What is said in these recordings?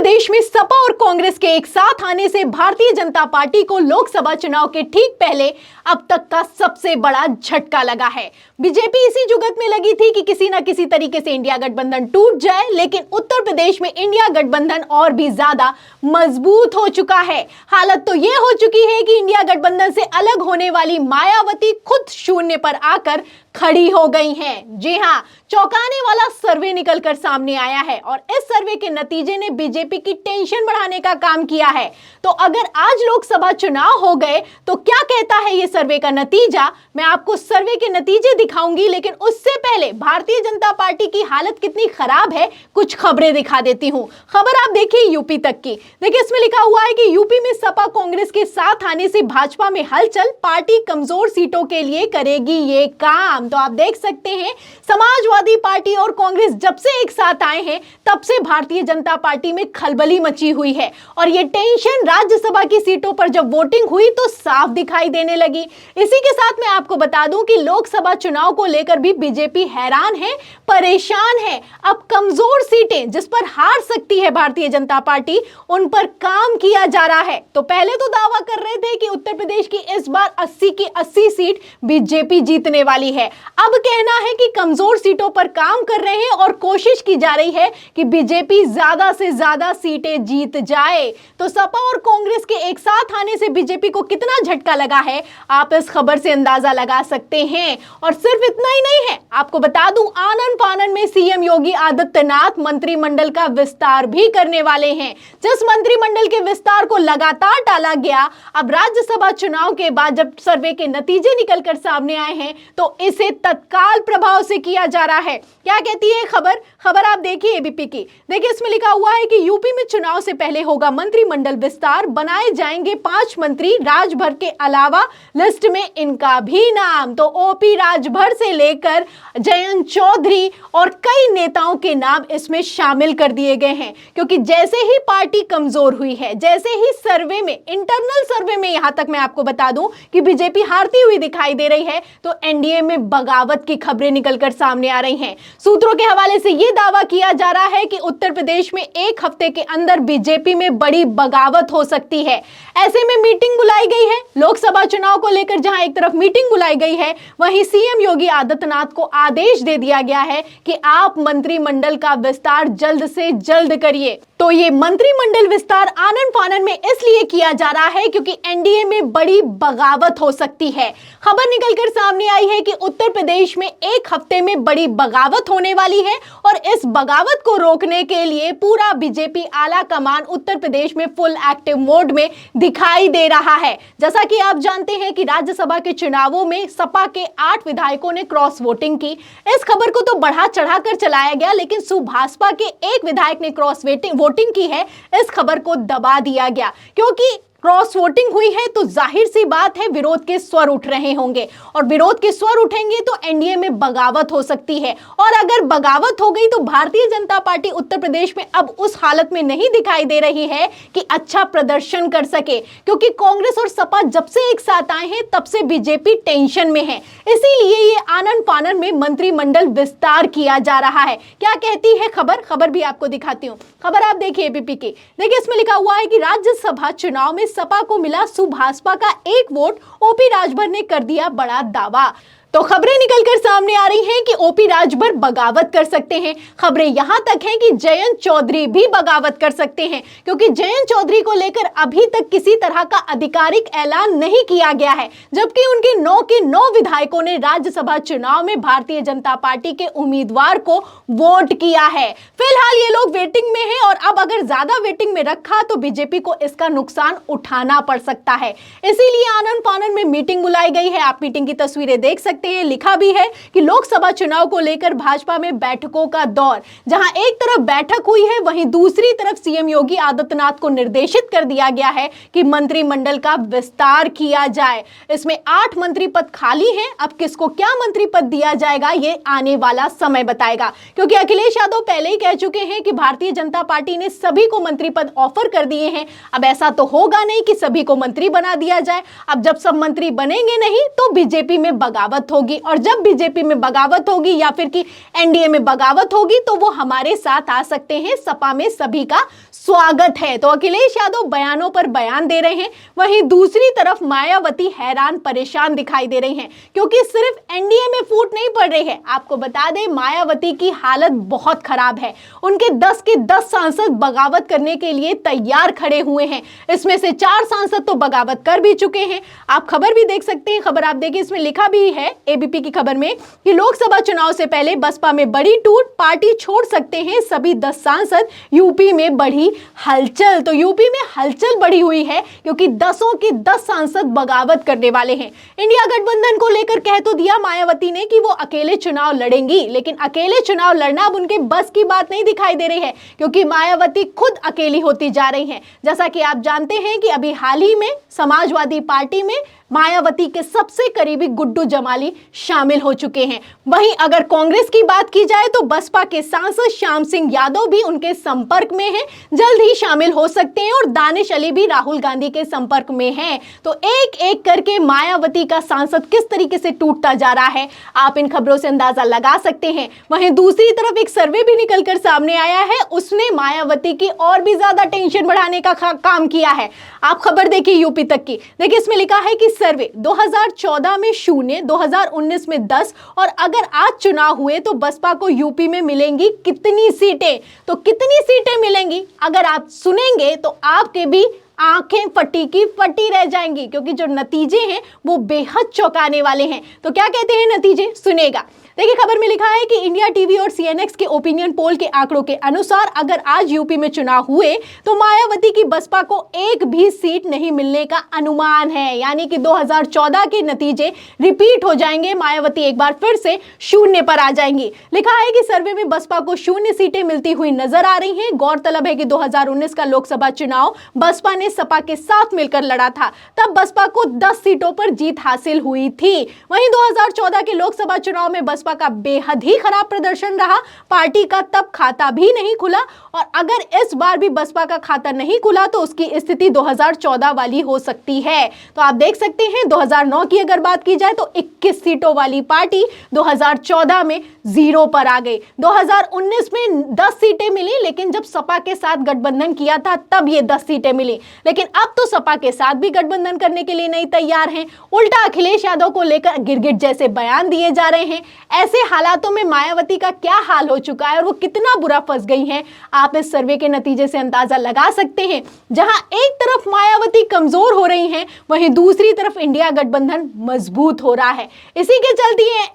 प्रदेश में सपा और कांग्रेस के एक साथ आने से भारतीय जनता पार्टी को लोकसभा चुनाव के ठीक पहले अब तक का सबसे बड़ा झटका लगा है। बीजेपी इसी जुगत में लगी थी कि किसी न किसी तरीके से इंडिया गठबंधन टूट जाए, लेकिन उत्तर प्रदेश में इंडिया गठबंधन और भी ज्यादा मजबूत हो चुका है। हालत तो यह हो चुकी है कि इंडिया गठबंधन से अलग होने वाली मायावती खुद शून्य पर आकर खड़ी हो गई हैं। जी हां, चौंकाने वाला सर्वे निकलकर सामने आया है और इस सर्वे के नतीजे ने बीजेपी की टेंशन बढ़ाने का काम किया है। तो अगर आज लोकसभा चुनाव हो गए तो क्या कहता है ये सर्वे का नतीजा, मैं आपको सर्वे के नतीजे दिखाऊंगी, लेकिन उससे पहले भारतीय जनता पार्टी की हालत कितनी खराब है कुछ खबरें दिखा देती हूं। खबर आप देखिए यूपी तक की। देखिए इसमें लिखा हुआ है कि यूपी में सपा कांग्रेस के साथ आने से भाजपा में हलचल, पार्टी कमजोर सीटों के लिए करेगी ये काम। तो आप देख सकते हैं समाजवादी पार्टी और कांग्रेस जब से एक साथ आए हैं तब से भारतीय जनता पार्टी में खलबली मची हुई है और ये टेंशन राज्यसभा की सीटों पर जब वोटिंग हुई तो साफ दिखाई देने लगी। इसी के साथ मैं आपको बता दूं कि लोकसभा चुनाव को लेकर भी बीजेपी हैरान है, परेशान है। अब कमजोर सीटें जिस पर हार सकती है भारतीय जनता पार्टी, उन पर काम किया जा रहा है। तो पहले तो दावा कर रहे थे कि उत्तर प्रदेश की इस बार 80 की 80 सीट बीजेपी जीतने वाली है। अब कहना है कि कमजोर सीटों पर काम कर रहे हैं और कोशिश की जा रही है कि बीजेपी ज्यादा से ज्यादा सीटें जीत जाए। तो सपा और कांग्रेस के एक साथ आने से बीजेपी को कितना झटका लगा है आप इस खबर से अंदाजा लगा सकते हैं। और सिर्फ इतना ही नहीं है, आपको बता दूं आनन फानन में सीएम योगी आदित्यनाथ मंत्रिमंडल का विस्तार भी करने वाले हैं। जिस मंत्रिमंडल के विस्तार को लगातार टाला गया, अब राज्यसभा चुनाव के बाद जब सर्वे के नतीजे निकलकर सामने आए हैं तो इसे तत्काल प्रभाव से किया जा रहा है। क्या कहती है खबर आप देखिए एबीपी की। देखिए इसमें लिखा हुआ है कि यूपी में चुनाव से पहले होगा मंत्रिमंडल विस्तार, बनाए जाएंगे 5 मंत्री, राजभर के अलावा लिस्ट में इनका भी नाम। तो ओपी राजभर से लेकर जयंत चौधरी और कई नेताओं के नाम इसमें शामिल कर दिए गए हैं, क्योंकि जैसे ही पार्टी कमजोर हुई है, जैसे ही सर्वे में, इंटरनल सर्वे में यहां तक मैं आपको बता दूं कि बीजेपी हारती हुई दिखाई दे रही है, तो एनडीए में बगावत की खबरें निकलकर सामने आ रही हैं। सूत्रों के हवाले से यह दावा किया जा रहा है कि उत्तर प्रदेश में एक हफ्ते के अंदर बीजेपी में बड़ी बगावत हो सकती है। ऐसे में मीटिंग बुलाई गई है लोकसभा चुनाव को लेकर। जहां एक तरफ मीटिंग बुलाई गई है, वहीं सीएम योगी आदित्यनाथ को आदेश दे दिया गया है कि आप मंत्रिमंडल का विस्तार जल्द से जल्द करिए। तो ये मंत्रिमंडल विस्तार आनन फानन में इसलिए किया जा रहा है क्योंकि एनडीए में बड़ी बगावत हो सकती है। खबर निकलकर सामने आई है कि उत्तर प्रदेश में एक हफ्ते में बड़ी बगावत होने वाली है और इस बगावत को रोकने के लिए पूरा बीजेपी आला कमान उत्तर प्रदेश में फुल एक्टिव मोड में दिखाई दे रहा है। जैसा कि आप जानते हैं कि राज्यसभा के चुनावों में सपा के 8 विधायकों ने क्रॉस वोटिंग की। इस खबर को तो बढ़ा चढ़ाकर चलाया गया, लेकिन सुभाषपा के एक विधायक ने क्रॉस वोटिंग की है, इस खबर को दबा दिया गया। क्योंकि क्रॉस वोटिंग हुई है तो जाहिर सी बात है विरोध के स्वर उठ रहे होंगे, और विरोध के स्वर उठेंगे तो एनडीए में बगावत हो सकती है। और अगर बगावत हो गई तो भारतीय जनता पार्टी उत्तर प्रदेश में अब उस हालत में नहीं दिखाई दे रही है कि अच्छा प्रदर्शन कर सके, क्योंकि कांग्रेस और सपा जब से एक साथ आए हैं तब से बीजेपी टेंशन में है। इसीलिए ये आनन फानन में मंत्रिमंडल विस्तार किया जा रहा है। क्या कहती है खबर भी आपको दिखाती हूँ। खबर आप देखिए एबीपी की। देखिए इसमें लिखा हुआ है कि राज्यसभा चुनाव में सपा को मिला सुभाषपा का 1 वोट, ओपी राजभर ने कर दिया बड़ा दावा। तो खबरें निकलकर सामने आ रही हैं कि ओपी राजभर बगावत कर सकते हैं। खबरें यहां तक हैं कि जयंत चौधरी भी बगावत कर सकते हैं, क्योंकि जयंत चौधरी को लेकर अभी तक किसी तरह का आधिकारिक ऐलान नहीं किया गया है, जबकि उनके 9 के 9 विधायकों ने राज्यसभा चुनाव में भारतीय जनता पार्टी के उम्मीदवार को वोट किया है। फिलहाल ये लोग वेटिंग में हैं और अब अगर ज्यादा वेटिंग में रखा तो बीजेपी को इसका नुकसान उठाना पड़ सकता है। इसीलिए आनन फानन में मीटिंग बुलाई गई है। आप मीटिंग की तस्वीरें देख सकते हैं। लिखा भी है कि लोकसभा चुनाव को लेकर भाजपा में बैठकों का दौर। जहां एक तरफ बैठक हुई है, वहीं दूसरी तरफ सीएम योगी आदित्यनाथ को निर्देशित कर दिया गया है कि मंत्रिमंडल का विस्तार किया जाए। इसमें 8 मंत्री पद खाली हैं। अब किसको क्या मंत्री पद दिया जाएगा ये आने वाला समय बताएगा, क्योंकि अखिलेश यादव पहले ही कह चुके हैं कि भारतीय जनता पार्टी ने सभी को मंत्री पद ऑफर कर दिए हैं। अब ऐसा तो होगा नहीं कि सभी को मंत्री बना दिया जाए। अब जब सब मंत्री बनेंगे नहीं तो बीजेपी में बगावत बगावत होगी, और जब बीजेपी में बगावत होगी या फिर कि एनडीए में बगावत होगी तो वो हमारे साथ आ सकते हैं। सपा में सभी का स्वागत है। तो अखिलेश यादव बयानों पर बयान दे रहे हैं, वहीं दूसरी तरफ मायावती हैरान परेशान दिखाई दे रही हैं, क्योंकि सिर्फ एनडीए में फूट नहीं पड़ रही है। आपको बता दें, मायावती की हालत बहुत खराब है। उनके 10 के 10 सांसद बगावत करने के लिए तैयार खड़े हुए हैं। इसमें से 4 सांसद तो बगावत कर भी चुके हैं। आप खबर भी देख सकते हैं, खबर आप देखिए, इसमें लिखा भी है एबीपी की खबर में कि लोकसभा चुनाव से पहले बसपा में बड़ी टूट, पार्टी छोड़ सकते हैं सभी 10 सांसद। यूपी में बढ़ी हलचल। तो यूपी में हलचल बढ़ी हुई है क्योंकि 10 के 10 सांसद बगावत करने वाले हैं। इंडिया गठबंधन को लेकर कह तो दिया मायावती ने कि वो अकेले चुनाव लड़ेंगी, लेकिन अकेले चुनाव लड़ना अब उनके बस की बात नहीं दिखाई दे रही है, क्योंकि मायावती खुद अकेली होती जा रही हैं। जैसा कि आप जानते हैं कि अभी हाल ही में समाजवादी पार्टी में मायावती के सबसे करीबी गुड्डू जमाली शामिल हो चुके हैं। वहीं अगर कांग्रेस की बात की जाए तो बसपा के सांसद श्याम सिंह यादव भी उनके संपर्क में हैं, जल्द ही शामिल हो सकते हैं, और दानिश अली भी राहुल गांधी के संपर्क में हैं। तो एक एक करके मायावती का सांसद किस तरीके से टूटता जा रहा है, आप इन खबरों से अंदाजा लगा सकते हैं। वहीं दूसरी तरफ एक सर्वे भी निकलकर सामने आया है, उसने मायावती की और भी ज्यादा टेंशन बढ़ाने का काम किया है। आप खबर देखिए यूपी तक की, देखिए इसमें लिखा है कि सर्वे 2014 में 0, 2019 में 10, और अगर आज चुनाव हुए तो बसपा को यूपी में मिलेंगी कितनी सीटें। तो कितनी सीटें मिलेंगी अगर आप सुनेंगे तो आपके भी आंखें फटी की फटी रह जाएंगी, क्योंकि जो नतीजे हैं वो बेहद चौंकाने वाले हैं। तो क्या कहते हैं नतीजे, सुनेगा। देखिए खबर में लिखा है कि इंडिया टीवी और सीएनएक्स के ओपिनियन पोल के आंकड़ों के अनुसार अगर आज यूपी में चुनाव हुए तो मायावती की बसपा को एक भी सीट नहीं मिलने का अनुमान है। यानी कि 2014 के नतीजे रिपीट हो जाएंगे, मायावती एक बार फिर से 0 पर आ जाएंगी। लिखा है कि सर्वे में बसपा को 0 सीटें मिलती हुई नजर आ रही हैं। गौरतलब है कि 2019 का लोकसभा चुनाव बसपा ने सपा के साथ मिलकर लड़ा था, तब बसपा को 10 सीटों पर जीत हासिल हुई थी। वहीं 2014 के लोकसभा चुनाव में बसपा का बेहद ही खराब प्रदर्शन रहा, पार्टी का तब खाता भी नहीं खुला, और अगर इस बार भी बसपा का खाता नहीं खुला तो उसकी स्थिति 2014 वाली हो सकती है। तो आप देख सकते हैं 2009 की अगर बात की जाए तो 21 सीटों वाली पार्टी 2014 में 0 पर आ गई। 2019 में 10 सीटें मिली, लेकिन जब सपा के साथ गठबंधन किया था तब ये 10 सीटें मिली, लेकिन अब तो सपा के साथ भी गठबंधन करने के लिए नहीं तैयार हैं। उल्टा अखिलेश यादव को लेकर गिरगिट जैसे बयान दिए जा रहे हैं। ऐसे हालातों में मायावती का क्या हाल हो चुका है और वो कितना बुरा फंस गई हैं, आप इस सर्वे के नतीजे से अंदाजा लगा सकते हैं। जहां एक तरफ मायावती कमजोर हो रही हैं, वहीं दूसरी तरफ इंडिया गठबंधन मजबूत हो रहा है। इसी के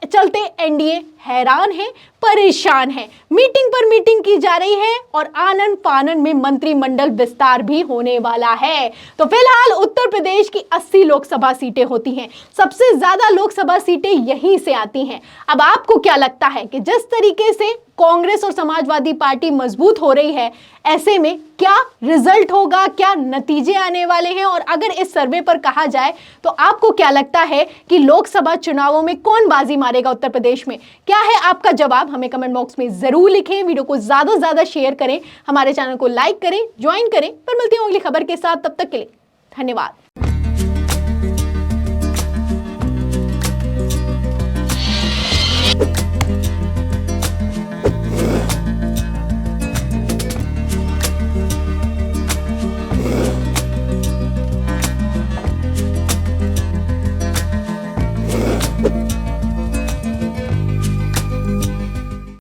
चलते एनडीए हैरान है, परेशान है। मीटिंग पर मीटिंग की जा रही है और आनन फानन में मंत्रिमंडल विस्तार भी होने वाला है। तो फिलहाल उत्तर प्रदेश की 80 लोकसभा सीटें होती हैं, सबसे ज्यादा लोकसभा सीटें यहीं से आती हैं। अब आपको क्या लगता है कि जिस तरीके से कांग्रेस और समाजवादी पार्टी मजबूत हो रही है, ऐसे में क्या रिजल्ट होगा, क्या नतीजे आने वाले हैं, और अगर इस सर्वे पर कहा जाए तो आपको क्या लगता है कि लोकसभा चुनावों में कौन बाजी मारेगा उत्तर प्रदेश में? क्या है आपका जवाब, हमें कमेंट बॉक्स में जरूर लिखें। वीडियो को ज्यादा से ज्यादा शेयर करें, हमारे चैनल को लाइक करें, ज्वाइन करें। पर मिलती हूँ अगली खबर के साथ, तब तक के लिए धन्यवाद।